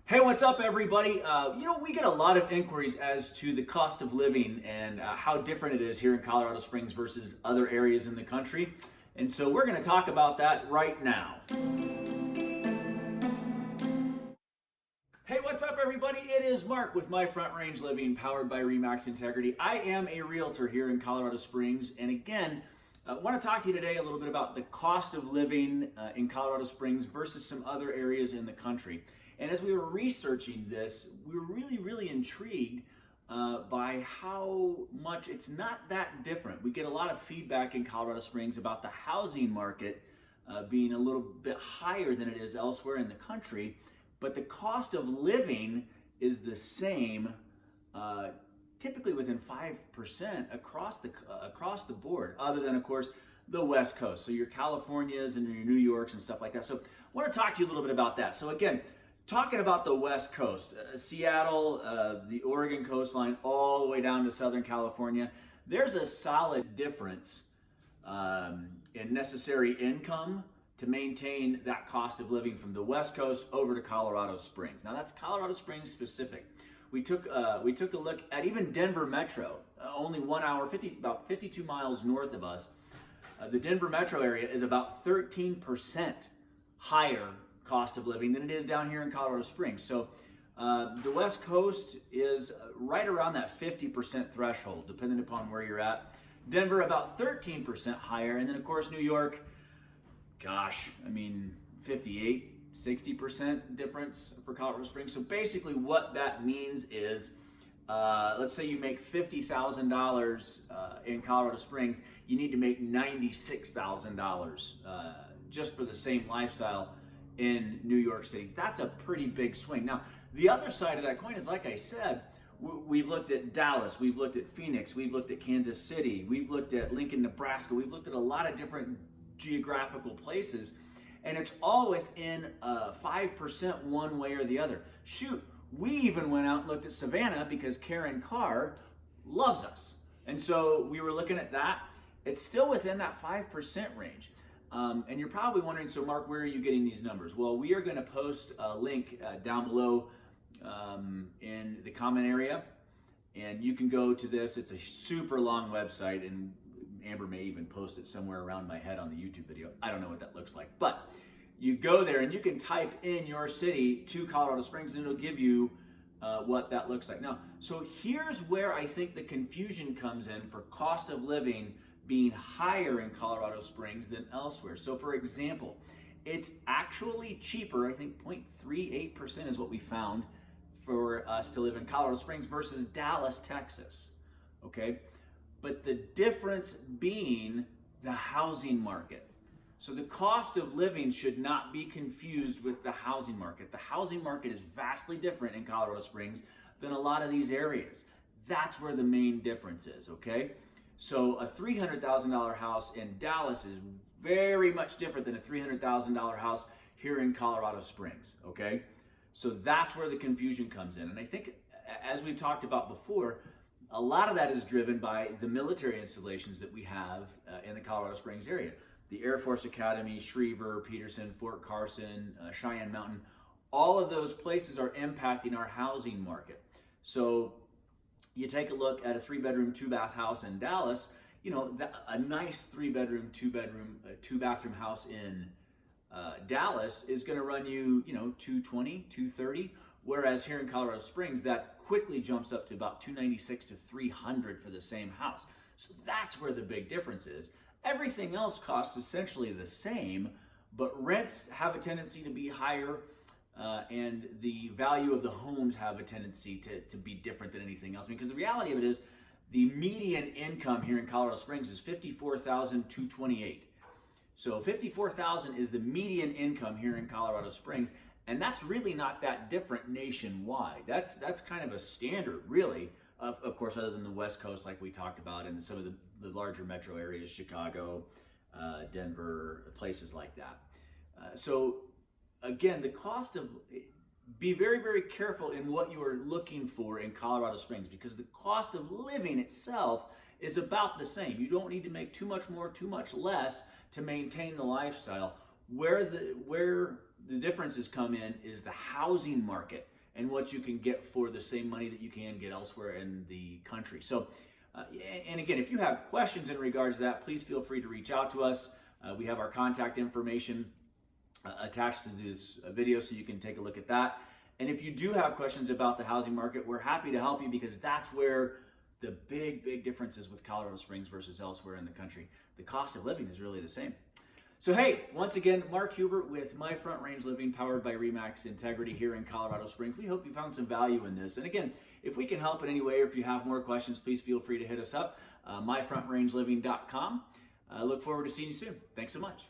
Hey, what's up, everybody? We get a lot of inquiries as to the cost of living and how different it is here in Colorado Springs versus other areas in the country. And so we're going to talk about that right now. Hey, what's up, everybody? It is Mark with My Front Range Living, powered by Remax Integrity. I am a realtor here in Colorado Springs, and again, I want to talk to you today a little bit about the cost of living in Colorado Springs versus some other areas in the country. And as we were researching this, we were really intrigued by how much it's not that different. We get a lot of feedback in Colorado Springs about the housing market being a little bit higher than it is elsewhere in the country, but the cost of living is the same, typically within 5% across the board, other than, of course, the West Coast. So your Californias and your New Yorks and stuff like that. So I want to talk to you a little bit about that. So again, talking about the West Coast, Seattle, the Oregon coastline, all the way down to Southern California, there's a solid difference in necessary income to maintain that cost of living from the West Coast over to Colorado Springs. Now that's Colorado Springs specific. We took a look at even Denver Metro, only 1 hour, about 52 miles north of us. The Denver Metro area is about 13% higher cost of living than it is down here in Colorado Springs. So the West Coast is right around that 50% threshold, depending upon where you're at. Denver about 13% higher, and then of course New York, 58, 60% difference for Colorado Springs. So basically what that means is, let's say you make $50,000 in Colorado Springs, you need to make $96,000 just for the same lifestyle in New York City. That's a pretty big swing. Now, the other side of that coin is, like I said, we've looked at Dallas, we've looked at Phoenix, we've looked at Kansas City, we've looked at Lincoln, Nebraska, we've looked at a lot of different geographical places, and it's all within 5% one way or the other. Shoot, we even went out and looked at Savannah because Karen Carr loves us. And so we were looking at that. It's still within that 5% range. And you're probably wondering, so Mark, where are you getting these numbers? Well, we are going to post a link down below in the comment area, and you can go to this. It's a super long website, and Amber may even post it somewhere around my head on the YouTube video. I don't know what that looks like, but you go there and you can type in your city to Colorado Springs, and it'll give you what that looks like. Now, so here's where I think the confusion comes in for cost of living being higher in Colorado Springs than elsewhere. So for example, it's actually cheaper, I think 0.38% is what we found, for us to live in Colorado Springs versus Dallas, Texas, okay? But the difference being the housing market. So the cost of living should not be confused with the housing market. The housing market is vastly different in Colorado Springs than a lot of these areas. That's where the main difference is, okay? So a $300,000 house in Dallas is very much different than a $300,000 house here in Colorado Springs, okay? So that's where the confusion comes in. And I think, as we've talked about before, a lot of that is driven by the military installations that we have in the Colorado Springs area. The Air Force Academy, Schriever, Peterson, Fort Carson, Cheyenne Mountain, all of those places are impacting our housing market. So you take a look at a 3-bedroom, 2-bath house in Dallas, a nice 3-bedroom, 2-bathroom house in Dallas is going to run you, $220, $230, whereas here in Colorado Springs, that quickly jumps up to about $296 to $300 for the same house. So that's where the big difference is. Everything else costs essentially the same, but rents have a tendency to be higher, and the value of the homes have a tendency to be different than anything else. Because the reality of it is, the median income here in Colorado Springs is $54,228. So $54,000 is the median income here in Colorado Springs, and that's really not that different nationwide. That's kind of a standard, really, of course, other than the West Coast, like we talked about, and some of the larger metro areas, Chicago, Denver, places like that. So again, the cost of, be very careful in what you are looking for in Colorado Springs, because the cost of living itself is about the same. You don't need to make too much more, too much less to maintain the lifestyle. Where the differences come in is the housing market and what you can get for the same money that you can get elsewhere in the country. So, and again, if you have questions in regards to that, please feel free to reach out to us. We have our contact information attached to this video, so you can take a look at that. And if you do have questions about the housing market, we're happy to help you, because that's where the big difference is with Colorado Springs versus elsewhere in the country. The cost of living is really the same. So hey, once again, Mark Hubert with My Front Range Living, powered by RE/MAX Integrity here in Colorado Springs. We hope you found some value in this. And again, if we can help in any way, or if you have more questions, please feel free to hit us up, myfrontrangeliving.com. I look forward to seeing you soon. Thanks so much.